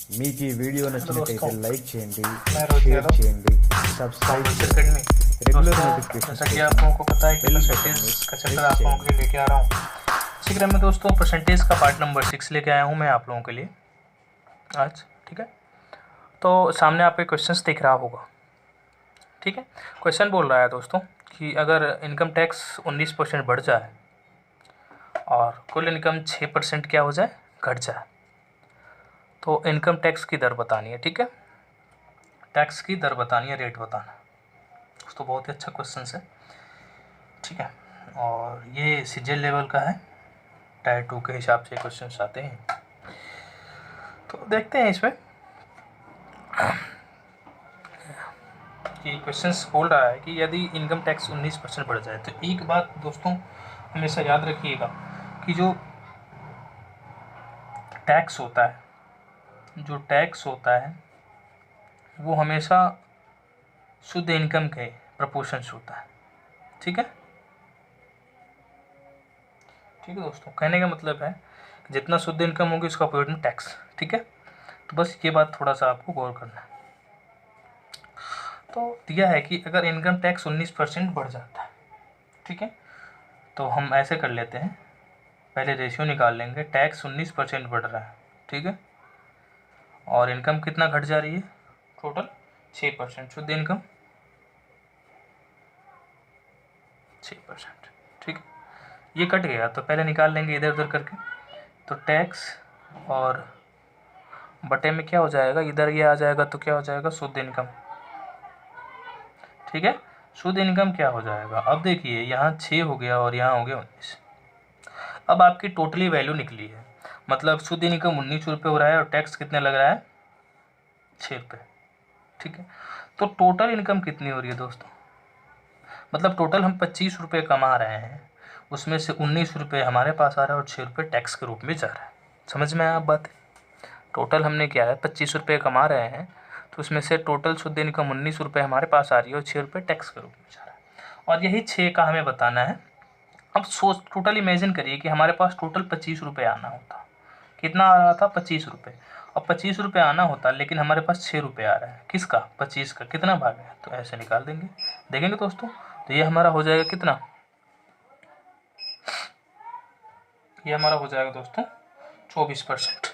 మీకు ఈ వీడియో నచ్చినట్లయితే లైక్ చేయండి, मैं रोहित షేర్ यादव చేయండి, సబ్స్క్రైब फाउंडेशन చేయండి, अकेडमी। रेगुलर दोस्तों, नोटिफिकेशन जैसा कि आप लोगों को पता है कि बेल परसेंटेज बटन का में चैप्टर क्लिक आप लोगों के लिए लेके आ रहा हूँ। इसी क्रम में दोस्तों परसेंटेज का पार्ट नंबर 6 लेके आया हूँ मैं आप लोगों के लिए आज। ठीक है, तो सामने आपके क्वेश्चंस दिख रहा होगा। ठीक है, क्वेश्चन बोल रहा है दोस्तों कि अगर इनकम टैक्स 19% बढ़ जाए और कुल इनकम 6% क्या हो जाए, घट जाए, तो इनकम टैक्स की दर बतानी है। ठीक है, टैक्स की दर बतानी है, रेट बताना। दोस्तों बहुत ही अच्छा क्वेश्चन है। ठीक है, और ये सीजीएल लेवल का है, टायर 2 के हिसाब से क्वेश्चन आते हैं। तो देखते हैं इसमें कि क्वेश्चंस बोल रहा है कि यदि इनकम टैक्स 19% बढ़ जाए, तो एक बात दोस्तों हमेशा याद रखिएगा कि जो टैक्स होता है वो हमेशा शुद्ध इनकम के प्रपोर्शंस होता है। ठीक है, ठीक है दोस्तों, कहने का मतलब है कि जितना शुद्ध इनकम होगी उसका अपोजिट में टैक्स। ठीक है, तो बस ये बात थोड़ा सा आपको गौर करना है। तो दिया है कि अगर इनकम टैक्स 19% बढ़ जाता है, ठीक है, तो हम ऐसे कर लेते हैं, पहले रेशियो निकाल लेंगे। टैक्स 19% बढ़ रहा है, ठीक है, और इनकम कितना घट जा रही है, टोटल 6%, शुद्ध इनकम 6%। ठीक है, ये कट गया तो पहले निकाल लेंगे इधर उधर करके। तो टैक्स और बटे में क्या हो जाएगा, इधर ये आ जाएगा तो क्या हो जाएगा, शुद्ध इनकम। ठीक है, शुद्ध इनकम क्या हो जाएगा, अब देखिए यहाँ 6 हो गया और यहाँ हो गया 19। अब आपकी टोटली वैल्यू निकली है, मतलब शुद्ध इनकम 19 रुपये हो रहा है और टैक्स कितने लग रहा है, 6 रुपये। ठीक है, तो टोटल इनकम कितनी हो रही है दोस्तों, मतलब टोटल हम 25 रुपये कमा रहे हैं, उसमें से 19 रुपये हमारे पास आ रहा है और 6 रुपये टैक्स के रूप में जा रहा है। समझ में आया आप बात? टोटल हमने क्या है, 25 रुपये कमा रहे हैं, तो उसमें से टोटल शुद्ध इनकम 19 रुपये हमारे पास आ रही है और 6 रुपये टैक्स के रूप में जा रहा है, और यही 6 का हमें बताना है। अब सोच, टोटल इमेजिन करिए कि हमारे पास टोटल 25 रुपये आना होता। कितना आ रहा था, 25 रुपये। अब 25 रुपये आना होता, लेकिन हमारे पास 6 रुपये आ रहा है, किसका, 25 का, कितना भाग है, तो ऐसे निकाल देंगे। देखेंगे दोस्तों, तो ये हमारा हो जाएगा कितना, ये हमारा हो जाएगा दोस्तों 24%।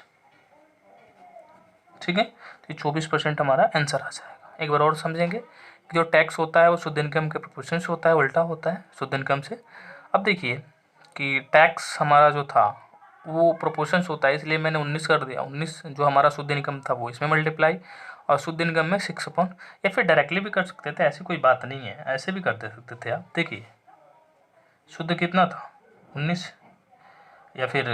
ठीक है, तो ये 24% हमारा आंसर आ जाएगा। एक बार और समझेंगे कि जो टैक्स होता है वो शुद्ध इनकम के प्रोपोर्शन से होता है, उल्टा होता है शुद्ध इनकम से। अब देखिए कि टैक्स हमारा जो था वो प्रोपोर्शंस होता है, इसलिए मैंने 19 कर दिया। 19 जो हमारा शुद्ध इनकम था वो इसमें मल्टीप्लाई, और शुद्ध इनकम में 6 अपॉन, या फिर डायरेक्टली भी कर सकते थे, ऐसी कोई बात नहीं है, ऐसे भी कर दे सकते थे आप। देखिए शुद्ध कितना था 19, या फिर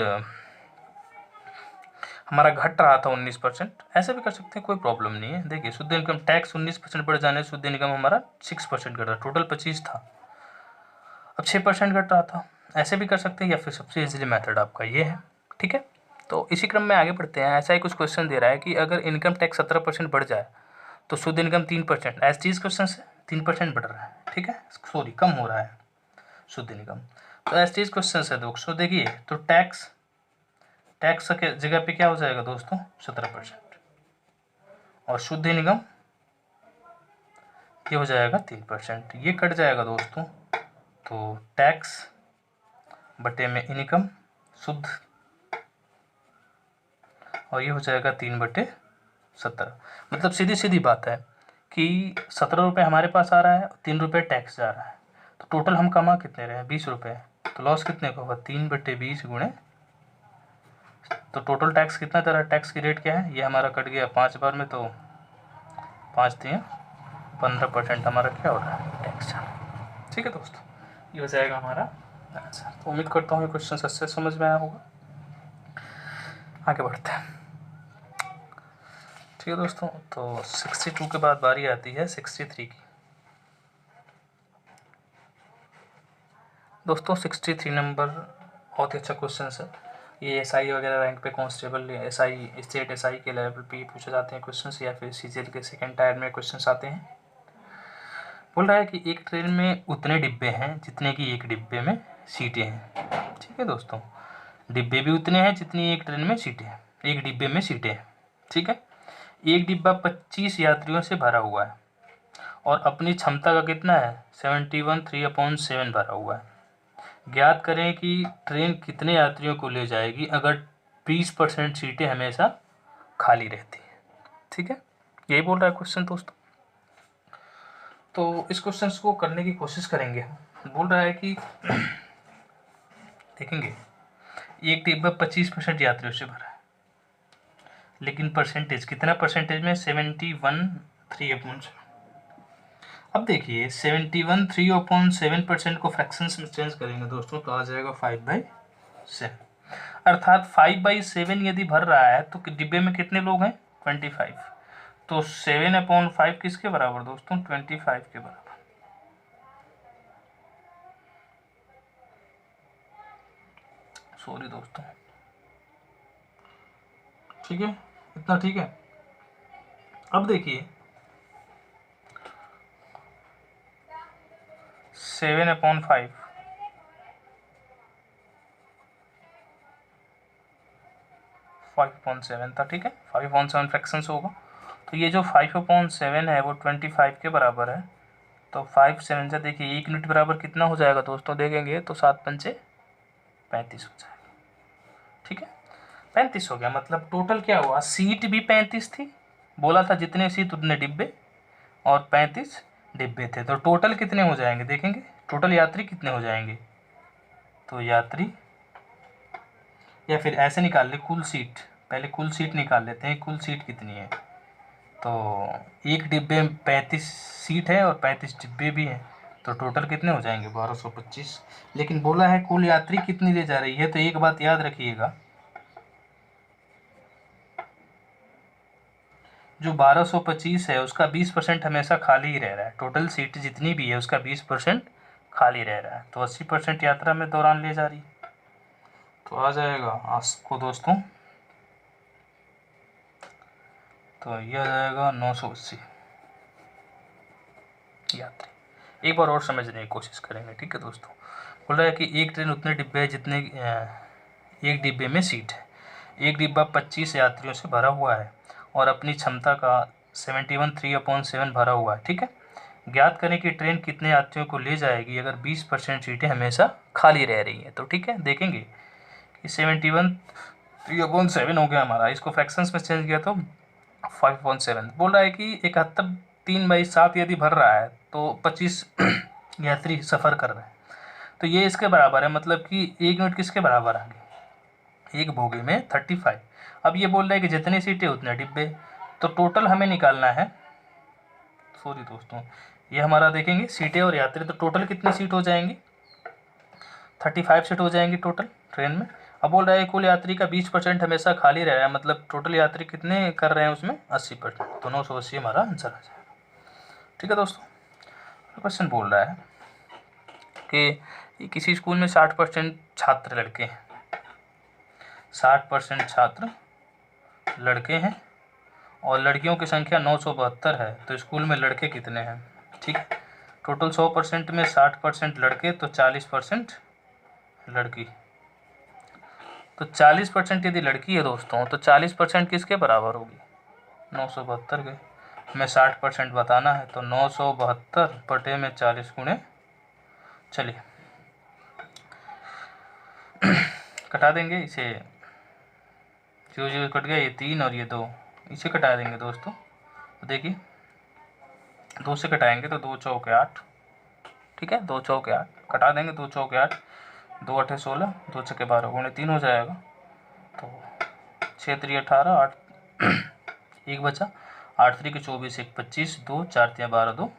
हमारा घट रहा था 19%, ऐसे भी कर सकते हैं, कोई प्रॉब्लम नहीं है। देखिए शुद्ध इनकम टैक्स 19% बढ़ जाने से शुद्ध इनकम हमारा 6% घट रहा, टोटल 25 था, अब 6% घट रहा था, ऐसे भी कर सकते हैं, या फिर सबसे इजीली मेथड आपका ये है। ठीक है, तो इसी क्रम में आगे बढ़ते हैं। ऐसा ही कुछ क्वेश्चन दे रहा है कि अगर इनकम टैक्स 17% बढ़ जाए तो शुद्ध इनकम 3%, ऐसे चीज़ क्वेश्चन से 3% बढ़ रहा है, ठीक है, सॉरी कम हो रहा है शुद्ध इनकम, तो ऐसे चीज़ क्वेश्चन है दोस्तों। देखिए तो टैक्स के जगह पे क्या हो जाएगा दोस्तों, 17%, और शुद्ध इनकम ये हो जाएगा 3%, ये कट जाएगा दोस्तों, तो टैक्स बटे में इनकम शुद्ध, और ये हो जाएगा 3/17। मतलब सीधी सीधी बात है कि 17 रुपये हमारे पास आ रहा है, 3 रुपये टैक्स जा रहा है, तो टोटल हम कमा कितने रहे हैं, 20 रुपये, तो लॉस कितने का होगा, 3/20 गुणे, तो टोटल टैक्स कितना तरह, टैक्स की रेट क्या है, ये हमारा कट गया 5 बार में, तो 5 3 15% हमारा क्या हो रहा है, टैक्स। ठीक है दोस्तों, ये हो जाएगा हमारा आंसर। तो उम्मीद करता हूँ ये क्वेश्चन अच्छे समझ में आया होगा। आगे बढ़ते हैं। ठीक है दोस्तों, तो 62 के बाद बारी आती है 63 की। दोस्तों 63 नंबर बहुत ही अच्छा क्वेश्चन है। ये एसआई वगैरह रैंक पे, कांस्टेबल, एसआई, स्टेट एसआई के लेवल पे पूछे जाते हैं क्वेश्चंस, या फिर सीजीएल के सेकंड टायर में क्वेश्चंस आते हैं। बोल रहा है कि एक ट्रेन में उतने डिब्बे हैं जितने कि एक डिब्बे में सीटें हैं। ठीक है दोस्तों, डिब्बे भी उतने हैं जितनी एक ट्रेन में सीटें हैं, एक डिब्बे में सीटें हैं। ठीक है, एक डिब्बा 25 यात्रियों से भरा हुआ है और अपनी क्षमता का कितना है 71 3/7 भरा हुआ है। ज्ञात करें कि ट्रेन कितने यात्रियों को ले जाएगी अगर 20% सीटें हमेशा खाली रहती हैं। ठीक है, यही बोल रहा है क्वेश्चन दोस्तों। तो इस क्वेश्चन को करने की कोशिश करेंगे। बोल रहा है कि देखेंगे एक डिब्बा 25% यात्रियों से भरा है, लेकिन परसेंटेज कितना परसेंटेज में 71 3/7। अब देखिए 71 3/7% को फ्रैक्शंस में चेंज करेंगे दोस्तों तो आ जाएगा 5/7। अर्थात 5/7 यदि भर रहा है तो डिब्बे में कितने लोग हैं 25। तो 7/5 किसके बराबर दोस्तों 25 के बराबर। सॉरी दोस्तों, ठीक है, इतना ठीक है। अब देखिए 7/5 5/7 था। ठीक है, 5/7 फ्रैक्शंस होगा तो ये जो 5/7 है वो 25 के बराबर है। तो 5/7 से देखिए 1 यूनिट बराबर कितना हो जाएगा दोस्तों, देखेंगे तो 7×5 = 35 हो जाएगा। ठीक है, 35 हो गया। मतलब टोटल क्या हुआ, सीट भी 35 थी, बोला था जितने सीट उतने डिब्बे, और 35 डिब्बे थे। तो टोटल कितने हो जाएंगे देखेंगे, टोटल यात्री कितने हो जाएंगे। तो यात्री, या फिर ऐसे निकाल ले कुल सीट, पहले कुल सीट निकाल लेते हैं, कुल सीट कितनी है। तो एक डिब्बे में 35 सीट है और 35 डिब्बे भी हैं, तो टोटल कितने हो जाएंगे 1225। लेकिन बोला है कुल यात्री कितनी ले जा रही है, तो एक बात याद रखिएगा, जो 1225 है उसका 20% हमेशा खाली ही रह रहा है। टोटल सीट जितनी भी है उसका 20% खाली रह रहा है, तो 80% यात्रा में दौरान ले जा रही है। तो आ जाएगा आपको दोस्तों, तो ये आ जाएगा 980 यात्री। एक बार और समझने की कोशिश करेंगे। ठीक है दोस्तों, बोल रहा है कि एक ट्रेन उतने डिब्बे है जितने एक डिब्बे में सीट है। एक डिब्बा 25 यात्रियों से भरा हुआ है और अपनी क्षमता का 71 3/7 भरा हुआ है। ठीक है, ज्ञात करें कि ट्रेन कितने यात्रियों को ले जाएगी अगर 20% सीटें हमेशा खाली रह रही हैं। तो ठीक है, देखेंगे कि 71 3/7 हो गया हमारा, इसको फ्रैक्शंस में चेंज किया तो 5/7। बोल रहा है कि 71 3/7 यदि भर रहा है तो 25 यात्री सफ़र कर रहे हैं, तो ये इसके बराबर है। मतलब कि 1 यूनिट किसके बराबर आ गई, एक बोगी में 35। अब ये बोल रहा है कि जितनी सीटें उतने डिब्बे, तो टोटल हमें निकालना है। सॉरी दोस्तों, ये हमारा देखेंगे सीटें और यात्री, तो टोटल कितनी सीट हो जाएंगी 35 सीट हो जाएंगी टोटल ट्रेन में। अब बोल रहा है कुल यात्री का 20% हमेशा खाली रह रहा है, मतलब टोटल यात्री कितने कर रहे हैं उसमें 80%, तो 980 हमारा आंसर आ जाएगा। ठीक है दोस्तों, क्वेश्चन बोल रहा है कि किसी स्कूल में 60% छात्र लड़के हैं, 60% छात्र लड़के हैं और लड़कियों की संख्या 972 है, तो स्कूल में लड़के कितने हैं। ठीक है, टोटल 100% में 60% लड़के तो 40% लड़की। तो 40% यदि लड़की है दोस्तों तो 40% किसके बराबर होगी 972 के। हमें 60% बताना है, तो 972 बटे में 40 गुणे, चलिए कटा देंगे इसे, 0 0 कट गया, ये 3 और ये 2, इसे कटा देंगे दोस्तों। तो देखिए 2 से कटाएंगे तो 2 चौके 8। ठीक है, 2 चौके 8 कटा देंगे, 2 चौके 8, 2 8 16, 2 छक्के 12 गुणे 3 हो जाएगा। तो 6 3 18, 8 1 बचा, 8 3 के 24, 1 25, 2 4 3 12 2,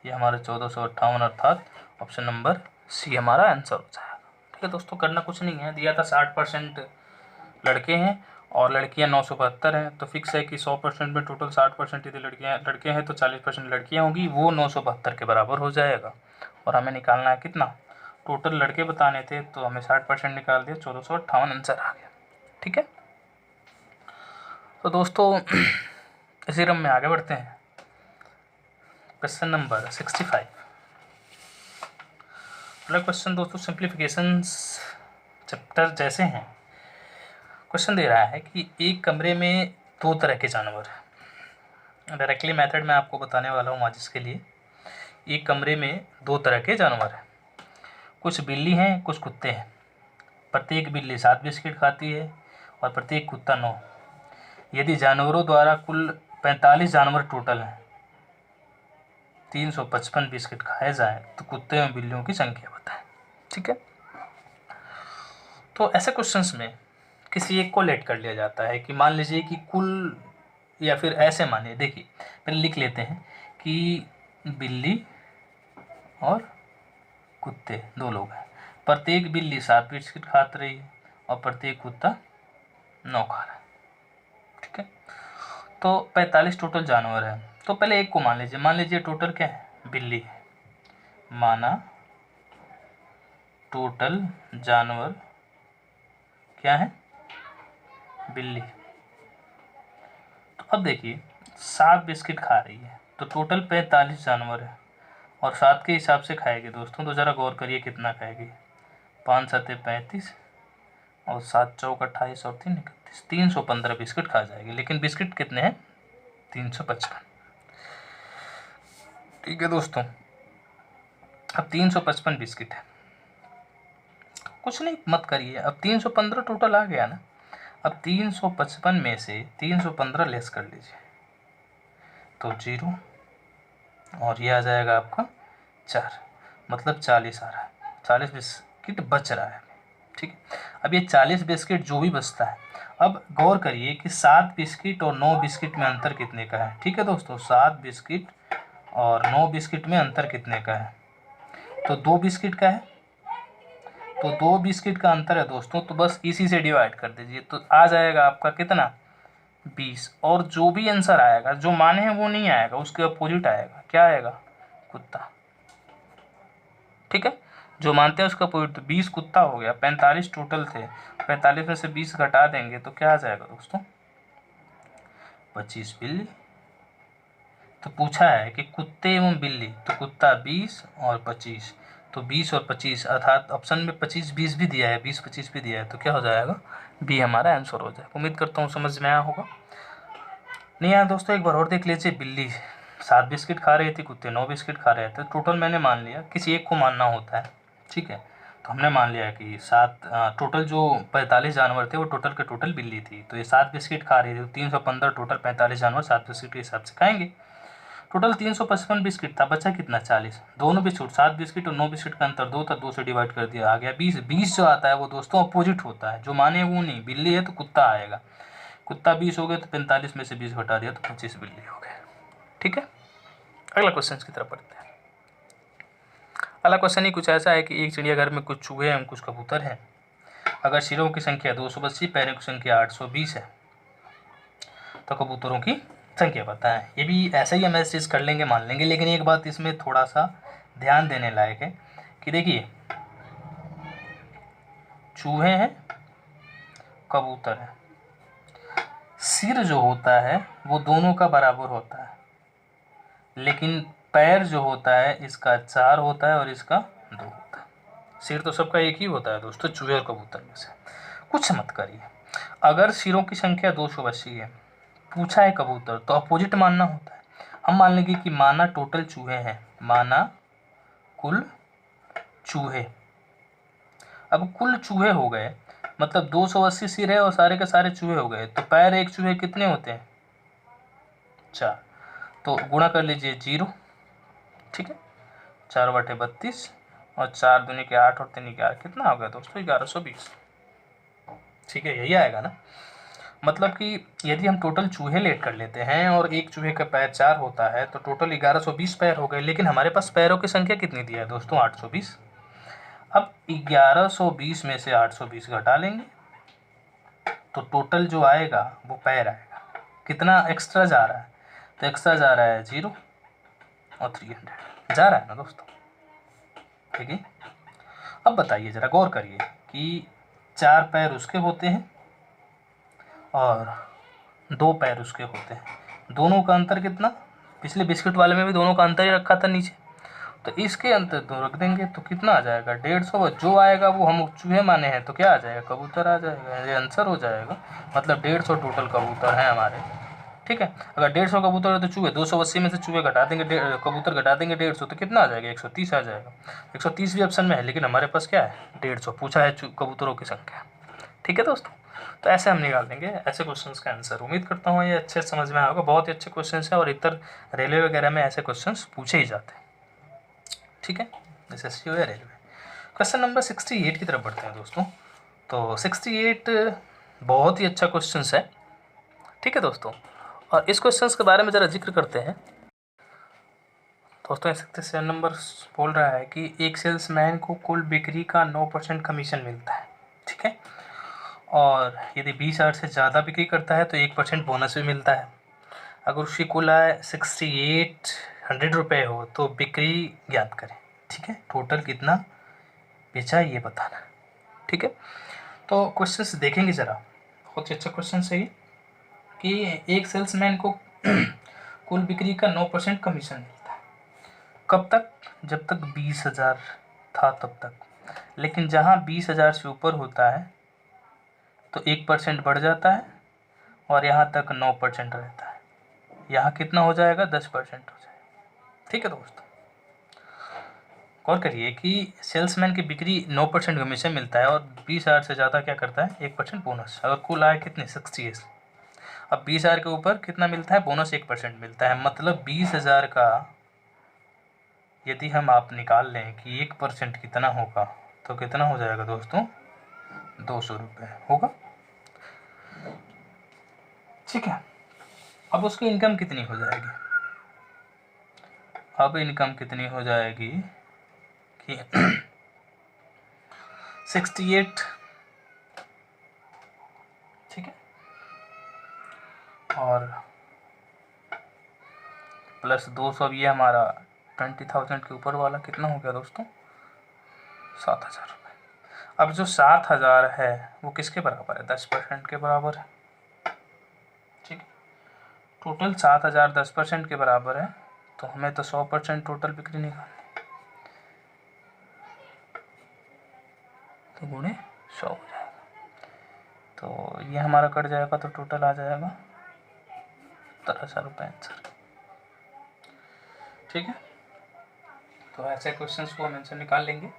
ये हमारे 1458, अर्थात ऑप्शन नंबर सी हमारा आंसर हो जाएगा। ठीक है दोस्तों, करना कुछ नहीं है, दिया था 60% लड़के हैं और लड़कियां 972 हैं, तो फिक्स है कि 100% में टोटल 60% यदि लड़के हैं तो 40% लड़कियां होंगी, वो 972 के बराबर हो जाएगा। और हमें निकालना है कितना, टोटल लड़के बताने थे, तो हमें 60% निकाल दिया, 1458 आंसर आ गया। ठीक है, तो दोस्तों इसी क्रम में आगे बढ़ते हैं। Question number 65। अगला क्वेश्चन दोस्तों सिंप्लीफिकेशंस चैप्टर जैसे हैं। क्वेश्चन दे रहा है कि एक कमरे में दो तरह के जानवर हैं। डायरेक्टली मेथड मैं आपको बताने वाला हूँ आज इसके लिए। एक कमरे में दो तरह के जानवर हैं, कुछ बिल्ली हैं कुछ कुत्ते हैं। प्रत्येक बिल्ली 7 बिस्किट खाती है और प्रत्येक कुत्ता 9। यदि जानवरों द्वारा कुल 45 जानवर टोटल हैं, 355 बिस्किट खाए जाएं तो कुत्ते और बिल्लियों की संख्या बताएं। ठीक है, तो ऐसे क्वेश्चंस में किसी एक को लेट कर लिया जाता है कि मान लीजिए कि कुल, या फिर ऐसे मानिए, देखिए पहले लिख लेते हैं कि बिल्ली और कुत्ते दो लोग हैं। प्रत्येक बिल्ली 7 बिस्किट खा रही है और प्रत्येक कुत्ता 9 खा रहा है। ठीक है, तो 45 टोटल जानवर है। तो पहले एक को मान लीजिए टोटल क्या है, बिल्ली है। माना टोटल जानवर क्या है, बिल्ली। तो अब देखिए 7 बिस्किट खा रही है तो टोटल 45 जानवर है और 7 के हिसाब से खाएगी दोस्तों। तो ज़रा गौर करिए कितना खाएगी, 5 7 35 और 7 चौक 28 और 3 31, 315 बिस्किट खा जाएगी। लेकिन बिस्किट कितने हैं, 355। ठीक है दोस्तों, अब 355 बिस्किट है, कुछ नहीं मत करिए, अब 315 टोटल आ गया ना। अब 355 में से 315 लेस कर लीजिए तो 0 और ये आ जाएगा आपका 4, मतलब 40 आ रहा है। 40 बिस्किट बच रहा है। ठीक है, अब ये 40 बिस्किट जो भी बचता है, अब गौर करिए कि 7 बिस्किट और 9 बिस्किट में अंतर कितने का है। ठीक है दोस्तों, 7 बिस्किट और 9 बिस्किट में अंतर कितने का है, तो 2 बिस्किट का है। तो 2 बिस्किट का अंतर है दोस्तों, तो बस इसी से डिवाइड कर दीजिए तो आ जाएगा आपका कितना, 20। और जो भी आंसर आएगा, जो माने हैं वो नहीं आएगा, उसके अपोजिट आएगा। क्या आएगा, कुत्ता। ठीक है, जो मानते हैं उसका अपोजिट। 20 कुत्ता हो गया, 45 टोटल थे, 45 में से 20 घटा देंगे तो क्या आ जाएगा दोस्तों, 25 बिल्ली। तो पूछा है कि कुत्ते एवं बिल्ली, तो कुत्ता 20 और 25, तो 20 और 25, अर्थात ऑप्शन में 25 20 भी दिया है, 20 25 भी दिया है, तो क्या हो जाएगा, बी हमारा आंसर हो जाएगा। उम्मीद करता हूँ समझ में आया होगा। नहीं आया दोस्तों, एक बार और देख लीजिए। बिल्ली 7 बिस्किट खा रही थी, कुत्ते 9 बिस्किट खा रहे थे। टोटल मैंने मान लिया, किसी एक को मानना होता है। ठीक है, तो हमने मान लिया कि 7 टोटल जो 45 जानवर थे वो टोटल के टोटल बिल्ली थी, तो ये 7 बिस्किट खा रही थी। 315 टोटल 45 जानवर 7 बिस्किट के हिसाब से खाएंगे। टोटल 355 बिस्किट था, बचा कितना, 40। दोनों बिस्किट, 7 बिस्किट और 9 बिस्किट का अंतर 2 था, 2 से डिवाइड कर दिया, आ गया 20। 20 जो आता है वो दोस्तों अपोजिट होता है, जो माने वो नहीं। बिल्ली है तो कुत्ता आएगा, कुत्ता 20 हो गए तो 45 में से 20 घटा दिया तो 25 बिल्ली हो गए। ठीक है, अगला क्वेश्चन की तरफ पढ़ते हैं। अगला क्वेश्चन ही कुछ ऐसा है कि एक चिड़ियाघर में कुछ चूहे हैं, कुछ कबूतर हैं। अगर सिरों की संख्या 280, पैरों की संख्या 820 है तो कबूतरों की संख्या बताएं। ये भी ऐसे ही हम ऐसे चीज़ कर लेंगे, मान लेंगे, लेकिन एक बात इसमें थोड़ा सा ध्यान देने लायक है कि देखिए चूहे हैं, कबूतर है, सिर जो होता है वो दोनों का बराबर होता है, लेकिन पैर जो होता है इसका 4 होता है और इसका 2 होता है। सिर तो सबका एक ही होता है दोस्तों, चूहे और कबूतर में से। कुछ मत करिए, अगर सिरों की संख्या 280 है, पूछा है कबूतर, तो अपोजिट मानना होता है। हम मान लेंगे कि माना टोटल चूहे हैं, माना कुल चूहे। अब कुल चूहे हो गए, मतलब 280 सिर है और सारे के सारे चूहे हो गए, तो पैर एक चूहे कितने होते हैं, 4। तो गुणा कर लीजिए 0। ठीक है, 4/32 और 4 दूनी के 8 और 3 के 8, कितना हो गया दोस्तों, 1120। ठीक है, यही आएगा ना। मतलब कि यदि हम टोटल चूहे लेट कर लेते हैं और एक चूहे का पैर 4 होता है तो टोटल 1120 पैर हो गए, लेकिन हमारे पास पैरों की संख्या कितनी दी है दोस्तों, 820। अब 1120 में से 820 घटा लेंगे तो टोटल जो आएगा वो पैर आएगा। कितना एक्स्ट्रा जा रहा है, तो एक्स्ट्रा जा रहा है 0 और 300 जा रहा है ना दोस्तों। ठीक है, अब बताइए, ज़रा गौर करिए कि 4 पैर उसके होते हैं और 2 पैर उसके होते हैं, दोनों का अंतर कितना, पिछले बिस्किट वाले में भी दोनों का अंतर ही रखा था नीचे, तो इसके अंतर दो रख देंगे तो कितना आ जाएगा 150, जो आएगा वो हम चूहे माने हैं तो क्या आ जाएगा कबूतर आ जाएगा, ये आंसर हो जाएगा। मतलब 150 टोटल कबूतर हैं हमारे। ठीक है, अगर 150 कबूतर है तो चूहे 280 में से चूहे घटा देंगे, कबूतर घटा देंगे 150 तो कितना आ जाएगा 130 आ जाएगा। 130 भी ऑप्शन में है लेकिन हमारे पास क्या है 150 पूछा है कबूतरों की संख्या। ठीक है दोस्तों, तो ऐसे हम निकाल देंगे ऐसे क्वेश्चंस का आंसर। उम्मीद करता हूँ ये अच्छे समझ में आएगा, बहुत ही अच्छे क्वेश्चंस हैं और इतर रेलवे वगैरह में ऐसे क्वेश्चंस पूछे ही जाते हैं। ठीक है, जैसे एसटी हो या रेलवे। क्वेश्चन नंबर 68 की तरफ बढ़ते हैं दोस्तों। तो 68 बहुत ही अच्छा क्वेश्चन है। ठीक है दोस्तों, और इस क्वेश्चन के बारे में ज़रा जिक्र करते हैं दोस्तों। 67 नंबर बोल रहा है कि एक सेल्समैन को कुल बिक्री का 9% कमीशन मिलता है। ठीक है, और यदि 20,000 से ज़्यादा बिक्री करता है तो 1% बोनस भी मिलता है। अगर उसकी कुल आय 6800 रुपये हो तो बिक्री ज्ञात करें। ठीक है, टोटल कितना बेचा ये बताना। ठीक है, तो क्वेश्चंस देखेंगे ज़रा, बहुत ही अच्छा क्वेश्चन है ये कि एक सेल्समैन को कुल बिक्री का 9% कमीशन मिलता है। कब तक? जब तक 20,000 था तब तक, लेकिन जहाँ 20,000 से ऊपर होता है तो 1% बढ़ जाता है और यहाँ तक 9% रहता है। यहाँ कितना हो जाएगा 10% हो जाएगा। ठीक है दोस्तों, गौर करिए कि सेल्समैन की बिक्री 9% कमीशन मिलता है और 20,000 से ज़्यादा क्या करता है 1% बोनस। अगर कुल आय कितनी 68, अब 20,000 के ऊपर कितना मिलता है बोनस 1% मिलता है। मतलब 20,000 का यदि हम आप निकाल लें कि 1% कितना होगा तो कितना हो जाएगा दोस्तों 200 रुपये होगा। ठीक है, अब उसकी इनकम कितनी हो जाएगी? अब इनकम कितनी हो जाएगी कि 68, ठीक है, और प्लस 200, ये हमारा 20,000 के ऊपर वाला कितना हो गया दोस्तों 7,000 रुपये। अब जो 7,000 है वो किसके बराबर है 10% के बराबर है। ठीक है, टोटल 7,000 10% के बराबर है तो हमें तो 100% टोटल बिक्री निकालनी, तो गुणे 100 हो जाएगा। तो ये हमारा कट जाएगा तो टोटल आ जाएगा 17,000 रुपये आंसर। ठीक है, तो ऐसे क्वेश्चंस को हम आंसर निकाल लेंगे।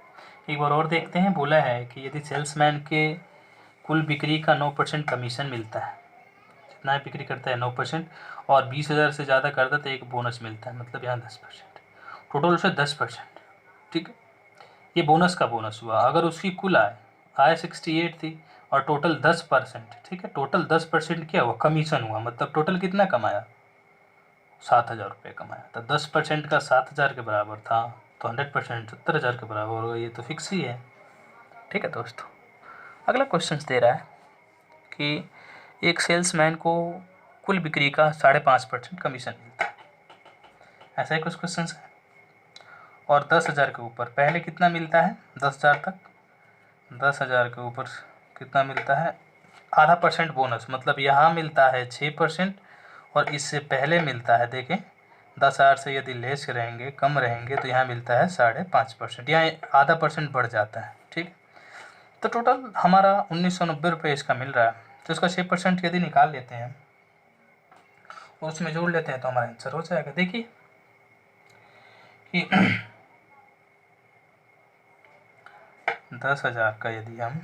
एक बार और देखते हैं, बोला है कि यदि सेल्समैन के कुल बिक्री का 9% कमीशन मिलता है, जितना बिक्री करता है 9%, और 20,000 से ज़्यादा करता है तो एक बोनस मिलता है, मतलब यहाँ 10%, टोटल उससे 10%। ठीक है, ये बोनस का बोनस हुआ। अगर उसकी कुल आय 68 थी और टोटल 10%, ठीक है, टोटल 10% क्या हुआ कमीशन हुआ, मतलब टोटल कितना कमाया 7,000 रुपये कमाया। तो 10% का 7,000 के बराबर था तो 100% 70,000 के बराबर होगा, ये तो फिक्स ही है। ठीक है दोस्तों, अगला क्वेश्चन दे रहा है कि एक सेल्समैन को कुल बिक्री का 5.5% कमीशन मिलता है। ऐसा ही कुछ क्वेश्चन है। और 10,000 के ऊपर पहले कितना मिलता है 10,000 तक, 10,000 के ऊपर कितना मिलता है आधा परसेंट बोनस, मतलब यहाँ मिलता है 6% और इससे पहले मिलता है, देखें 10,000 से यदि लेस रहेंगे कम रहेंगे तो यहाँ मिलता है 5.5%, यहाँ आधा परसेंट बढ़ जाता है। ठीक, तो टोटल हमारा 1990 रुपये इसका मिल रहा है। तो इसका 6% यदि निकाल लेते हैं और उसमें जोड़ लेते हैं तो हमारा आंसर हो जाएगा। देखिए कि 10,000 का यदि हम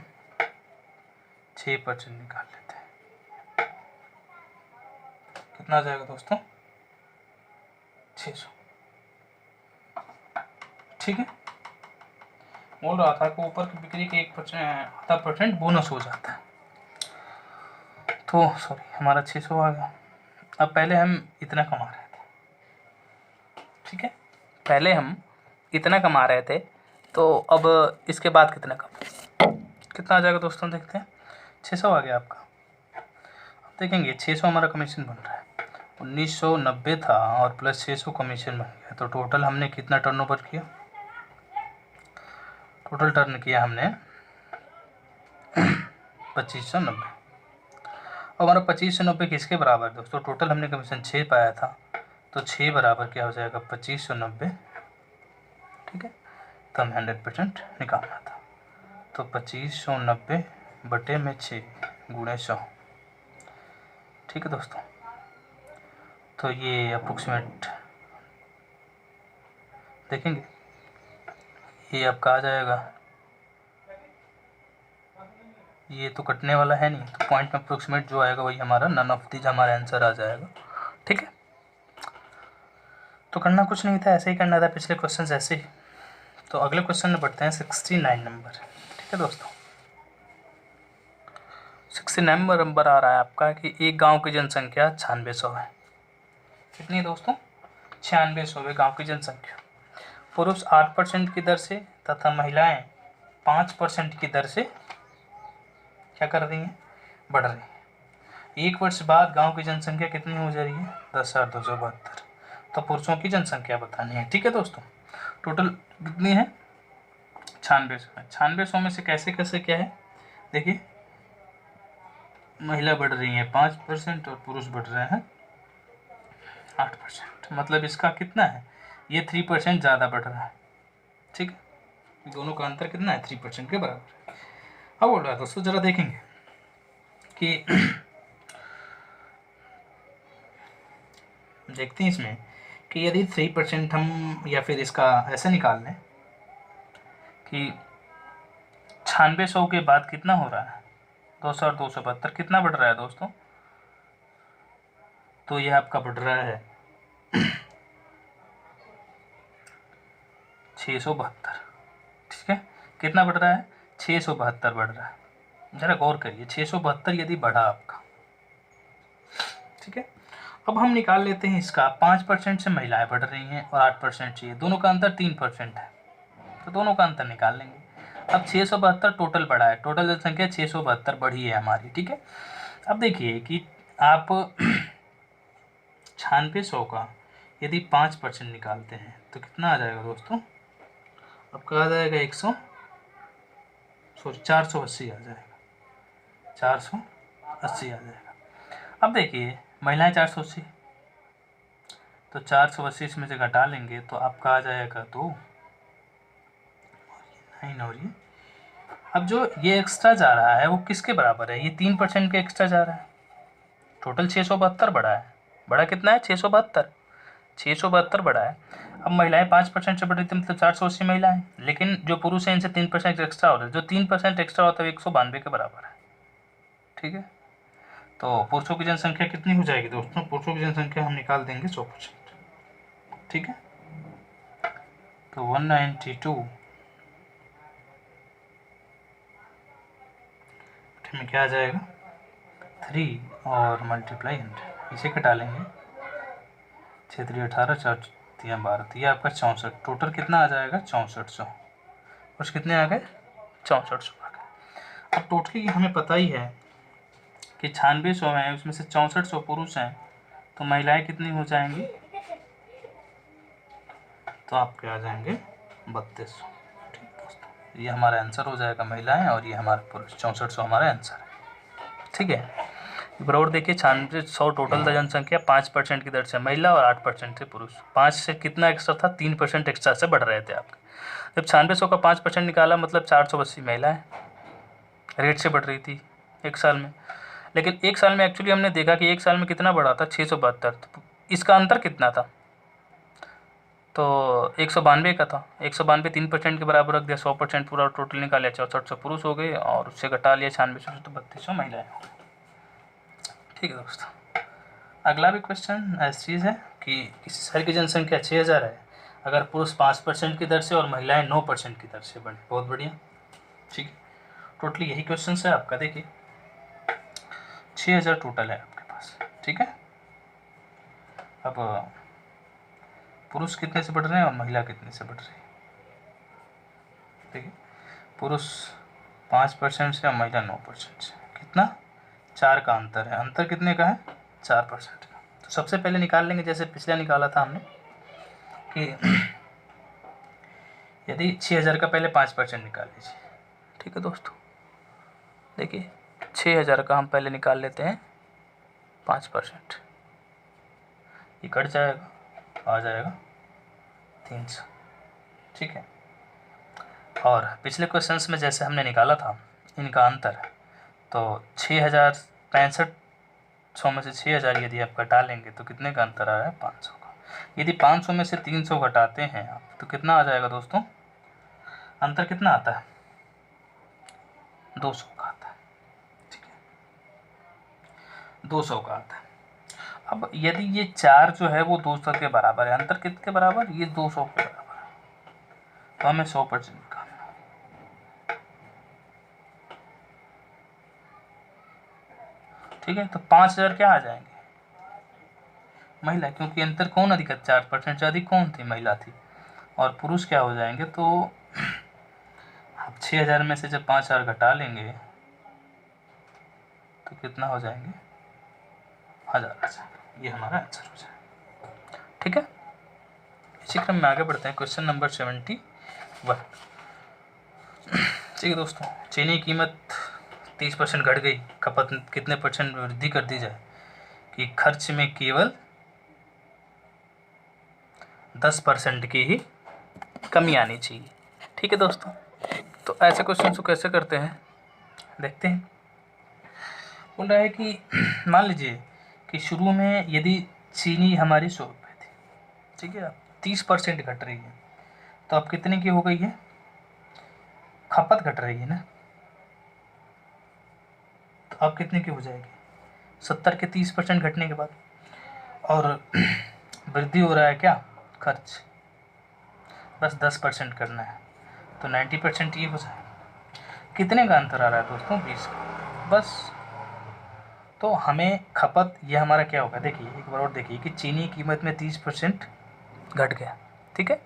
6% निकाल लेते हैं कितना आ जाएगा दोस्तों 600। ठीक है, बोल रहा था कि ऊपर की बिक्री के 1% बोनस हो जाता है, तो सॉरी हमारा 600 आ गया। अब पहले हम इतना कमा रहे थे, ठीक है, पहले हम इतना कमा रहे थे तो अब इसके बाद कितना आ जाएगा दोस्तों, देखते हैं 600 आ गया आपका। अब देखेंगे 600 हमारा कमीशन बन रहा है, 1990 था और प्लस 600 कमीशन बन गया, तो टोटल हमने कितना टर्नओवर किया, टोटल टर्न किया हमने 2590। अब हमारा 2590 किसके बराबर है दोस्तों, टोटल हमने कमीशन 6 पाया था तो 6 बराबर क्या हो जाएगा 2590 ठीक है, तो हमें 100% निकालना था। तो 2590/6 गुणे 100, ठीक है दोस्तों। तो ये अप्रोक्सीमेट देखेंगे, ये आपका आ जाएगा, ये तो कटने वाला है नहीं, तो पॉइंट में अप्रोक्सीमेट जो आएगा वही हमारा नन ऑफ दीज हमारा आंसर आ जाएगा, ठीक है। तो करना कुछ नहीं था, ऐसे ही करना था पिछले क्वेश्चन ऐसे ही। तो अगले क्वेश्चन में बढ़ते हैं 69 नंबर, ठीक है दोस्तों। 69 नंबर आ रहा है आपका कि एक गांव की जनसंख्या 9600 है। कितनी है दोस्तों? 9600 है गाँव की जनसंख्या। पुरुष 8% की दर से तथा महिलाएं 5% की दर से क्या कर रही हैं? बढ़ रही हैं। 1 वर्ष बाद गांव की जनसंख्या कितनी हो जा रही है? 10,272। तो पुरुषों की जनसंख्या बतानी है, ठीक है दोस्तों। टोटल कितनी है? 9600 है। 9600 में से कैसे कैसे क्या है देखिए, महिला बढ़ रही है 5% और पुरुष बढ़ रहे हैं 8%। मतलब इसका कितना है? ये 3% ज़्यादा बढ़ रहा है, ठीक है। दोनों का अंतर कितना है? 3% के बराबर है। अब बोल रहा है दोस्तों, ज़रा देखेंगे कि देखते हैं इसमें कि यदि 3% हम या फिर इसका ऐसे निकाल लें कि 9600 के बाद कितना हो रहा है? 200 और 272 कितना बढ़ रहा है दोस्तों? तो यह आपका बढ़ रहा है 672, ठीक है। कितना बढ़ रहा है? 672 बढ़ रहा है। ज़रा गौर करिए, 672 यदि बढ़ा आपका, ठीक है। अब हम निकाल लेते हैं इसका, 5% से महिलाएं बढ़ रही हैं और 8% चाहिए, दोनों का अंतर 3% है, तो दोनों का अंतर निकाल लेंगे। अब 672 टोटल बढ़ा है, टोटल जनसंख्या 672 बढ़ी है हमारी, ठीक है। अब देखिए कि आप 9600 का यदि 5% निकालते हैं तो कितना आ जाएगा दोस्तों? आपका आ जाएगा 480 आ जाएगा, 480 आ जाएगा। अब देखिए महिलाएं 480, तो 480 इसमें से घटा लेंगे तो आपका आ जाएगा 2 9 और ये। अब जो ये एक्स्ट्रा जा रहा है वो किसके बराबर है? ये 3% के एक्स्ट्रा जा रहा है। टोटल 672 बढ़ा है, बढ़ा कितना है? 672 बढ़ा है। अब महिलाएं 5% से बढ़ रही थी, मतलब 480 महिलाएं, लेकिन जो पुरुष हैं इनसे 3% एक्स्ट्रा हो रहा है, जो 3% एक्स्ट्रा होता है 192 के बराबर है, ठीक है। तो पुरुषों की जनसंख्या कितनी हो जाएगी दोस्तों? पुरुषों की जनसंख्या हम निकाल देंगे 100%, ठीक है। तो 192 में क्या आ जाएगा? 3 और मल्टीप्लाई 100, इसे कटा लेंगे, 6 3 18 4 3 12, तो ये आपका 64। टोटल कितना आ जाएगा? 6400। कुछ कितने आ गए? 6400 आ गए। अब टोटली हमें पता ही है कि 9600 हैं, उसमें से 6400 पुरुष हैं, तो महिलाएं कितनी हो जाएंगी? तो आपके आ जाएंगे 3200, ठीक दोस्तों। ये हमारा आंसर हो जाएगा महिलाएं और ये हमारा पुरुष, 6400 हमारा आंसर है, ठीक है। बराबर देखिए 9600 टोटल जनसंख्या 5% की दर से महिला और 8% से पुरुष। 5 से कितना एक्स्ट्रा था? 3% एक्स्ट्रा से बढ़ रहे थे आपके। जब 9600 का 5% निकाला मतलब 480 महिलाएं रेट से बढ़ रही थी एक साल में। लेकिन एक साल में एक्चुअली हमने देखा कि एक साल में कितना बढ़ा था? 672। तो इसका अंतर कितना था? तो 192 का था। 192 3% के बराबर रख दिया, 100% पूरा टोटल निकाल लिया, 6400 पुरुष हो गए और उससे घटा लिया 9600 तो 3200 महिलाएं हो गई, ठीक है दोस्तों। अगला भी क्वेश्चन ऐसी चीज़ है कि किसी शहर की जनसंख्या 6000 है, अगर पुरुष 5% की दर से और महिलाएं 9% की दर से बढ़े। बहुत बढ़िया, ठीक है। टोटली यही क्वेश्चन है आपका। देखिए 6000 टोटल है आपके पास, ठीक है। अब पुरुष कितने से बढ़ रहे हैं और महिला कितने से बढ़ रही है? देखिए पुरुष 5% से और महिला 9% से, कितना? 4 का अंतर है। अंतर कितने का है? 4% का। तो सबसे पहले निकाल लेंगे, जैसे पिछले निकाला था हमने कि यदि 6000 का पहले 5% निकाल लीजिए, ठीक है दोस्तों। देखिए 6000 का हम पहले निकाल लेते हैं 5%, ये कट जाएगा, आ जाएगा 300, ठीक है। और पिछले क्वेश्चंस में जैसे हमने निकाला था इनका अंतर, तो 6,065 में से 6,000 यदि आप घटा लेंगे तो कितने का अंतर आ रहा है? 500 का। यदि 500 में से 300 घटाते हैं आप तो कितना आ जाएगा दोस्तों? अंतर कितना आता है? 200 का आता है। ठीक है, 200 का आता है। अब यदि ये 4 जो है वो 200 के बराबर है, अंतर कितने के बराबर? ये 200 के बराबर है, तो हमें 100% निकालना है। ठीक है, तो 5,000 क्या आ जाएंगे? महिला, क्योंकि अंतर कौन अधिक है? 4% से अधिक कौन थी? महिला थी। और पुरुष क्या हो जाएंगे? तो आप 6,000 में से जब 5,000 घटा लेंगे तो कितना हो जाएंगे? 1,000 आ जाएगा। ये हमारा आंसर हो जाएगा। ठीक है, इसी क्रम में आगे बढ़ते हैं। Question number 71। ठीक है दोस्तों, चीनी की कीमत 30% घट गई, खपत कितने % वृद्धि कर दी जाए कि खर्च में केवल 10% की ही कमी आनी चाहिए। ठीक है दोस्तों, तो ऐसे क्वेश्चन को कैसे करते हैं देखते हैं। बोल रहा है कि मान लीजिए कि शुरू में यदि चीनी हमारी 100 रुपये थी, ठीक है, 30% घट रही है, तो अब कितने की हो गई है? खपत घट रही है ना, तो अब कितने की हो जाएगी? 70 के 30% घटने के बाद। और वृद्धि हो रहा है क्या? खर्च, बस 10% करना है, तो 90% ये हो जाएगा। कितने का अंतर आ रहा है दोस्तों? 20 का, बस। तो हमें खपत, ये हमारा क्या होगा? देखिए एक बार और देखिए कि चीनी की कीमत में 30% घट गया, ठीक है,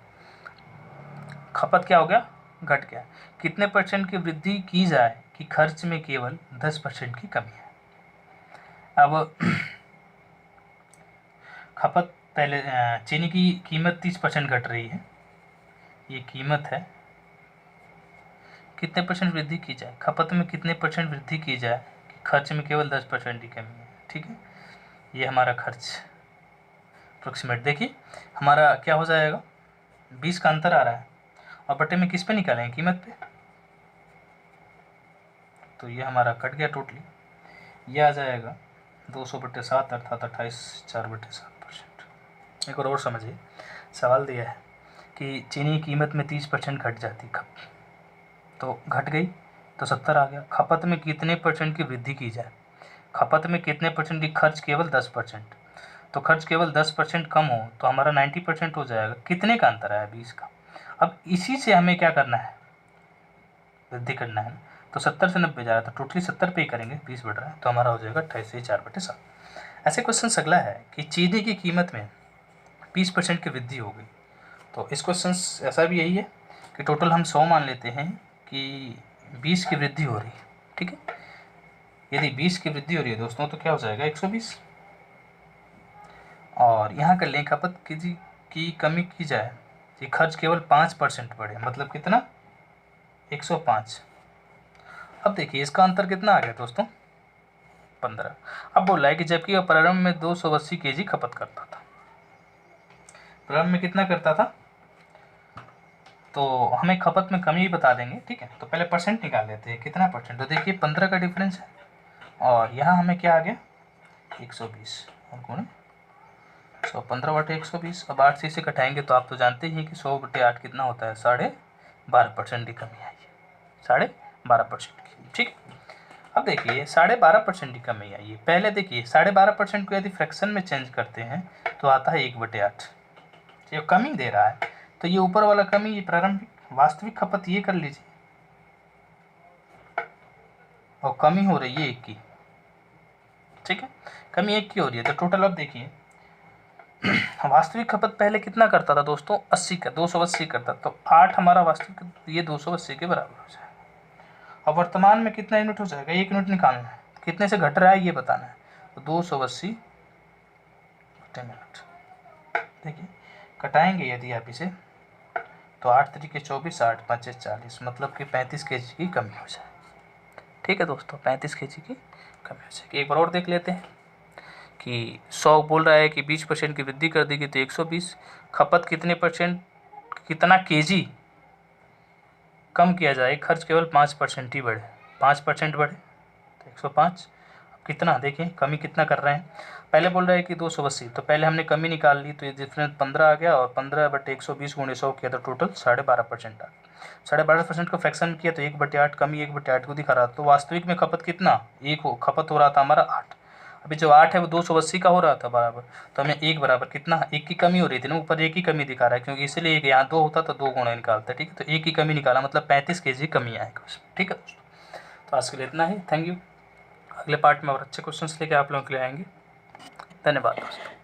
खपत क्या हो गया? घट गया। कितने % की वृद्धि की जाए कि खर्च में केवल 10% की कमी है? अब खपत पहले, चीनी की कीमत 30% घट रही है, ये कीमत है। कितने % वृद्धि की जाए? खपत में कितने % वृद्धि की जाए कि खर्च में केवल 10% की कमी है? ठीक है, ये हमारा खर्च अप्रोक्सीमेट। देखिए हमारा क्या हो जाएगा? 20 का अंतर आ रहा है, और बटे में किस पे निकालेंगे? कीमत पे। तो ये हमारा कट गया टोटली, ये आ जाएगा 200/7 अर्थात 28/4/7%। एक और समझिए, सवाल दिया है कि चीनी कीमत में 30% घट जाती, तो घट गई तो 70 आ गया। खपत में कितने % की वृद्धि की जाए? खपत में कितने % की? खर्च केवल 10%, तो खर्च केवल 10% कम हो तो हमारा 90% हो जाएगा। कितने का अंतर आया? 20 का। अब इसी से हमें क्या करना है? वृद्धि करना है, तो 70 से 90 जा रहा है, तो टोटली 70 पे ही करेंगे, 20 बढ़ रहा है, तो हमारा हो जाएगा 28/4/7। ऐसे क्वेश्चन अगला है कि चीनी की कीमत में 20% की वृद्धि हो गई, तो इस क्वेश्चन ऐसा भी यही है कि टोटल हम 100 मान लेते हैं कि 20 की वृद्धि हो रही है। ठीक है, यदि 20 की वृद्धि हो रही है दोस्तों तो क्या हो जाएगा? 120। और यहाँ कर लें खपत की कमी की जाए कि खर्च केवल 5% बढ़े, मतलब कितना? 105। अब देखिए इसका अंतर कितना आ गया दोस्तों? 15। अब बोल रहा है कि जबकि वह प्रारंभ में 280 kg खपत करता था, प्रारंभ में कितना करता था? तो हमें खपत में कमी बता देंगे, ठीक है, तो पहले % निकाल लेते हैं, कितना %? तो देखिए 15 का डिफरेंस है, और यहाँ हमें क्या आ गया? 120 और गुणे 100, 15/120। अब 8 से इसे घटाएंगे तो आप तो जानते ही हैं कि 100/8 कितना होता है? 12.5% की कमी आई है, 12.5% की। ठीक, अब देखिए 12.5% की कमी आई है। पहले देखिए 12.5% को यदि फ्रैक्शन में चेंज करते हैं तो आता है 1/8। ये कमी दे रहा है, तो ये ऊपर वाला कमी, ये प्रारंभिक, वास्तविक खपत ये कर लीजिए, और कमी हो रही है 1 की। ठीक है, कमी 1 की हो रही है, तो टोटल अब देखिए वास्तविक खपत पहले कितना करता था दोस्तों? 80 का, 280 करता, तो 8 हमारा वास्तविक, ये 280 के बराबर हो जाएगा। अब वर्तमान में कितना यूनिट हो जाएगा? 1 यूनिट निकालना है, कितने से घट रहा है ये बताना है, तो 280/मिनट। देखिए कटाएंगे यदि आप इसे तो 8 तरीके 24, 8 5 40, मतलब कि 35 kg की कमी हो जाए। ठीक है दोस्तों, 35 kg की कमी हो जाएगी। एक बार और देख लेते हैं कि 100 बोल रहा है कि 20% की वृद्धि कर देगी, तो 120। खपत कितने % कितना केजी कम किया जाए, खर्च केवल 5% ही बढ़े, 5% बढ़े तो 105। कितना देखिए कमी कितना कर रहे हैं, पहले बोल रहे हैं कि 280, तो पहले हमने कमी निकाल ली तो ये डिफरेंस 15 आ गया, और 15/120 गुणे 100 किया तो टोटल 12.5% आ गया। 12.5% को फ्रैक्शन किया तो 1/8 कमी 1/8 को दिखा रहा, तो वास्तविक में खपत कितना, खपत हो रहा था हमारा 8। अभी जो 8 है वो 280 का हो रहा था बराबर, तो हमें 1 बराबर कितना, 1 की कमी हो रही थी ना, ऊपर 1 की कमी दिखा रहा है, क्योंकि इसलिए यहाँ 2 होता तो 2 गुणा निकालते, ठीक है, तो 1 की कमी निकाला, मतलब 35 kg कमी आएगा उसमें, ठीक है दोस्तों। तो आज के लिए इतना ही, थैंक यू। अगले पार्ट में और अच्छे क्वेश्चंस लेके आप लोगों के लिए आएंगे। धन्यवाद दोस्तों।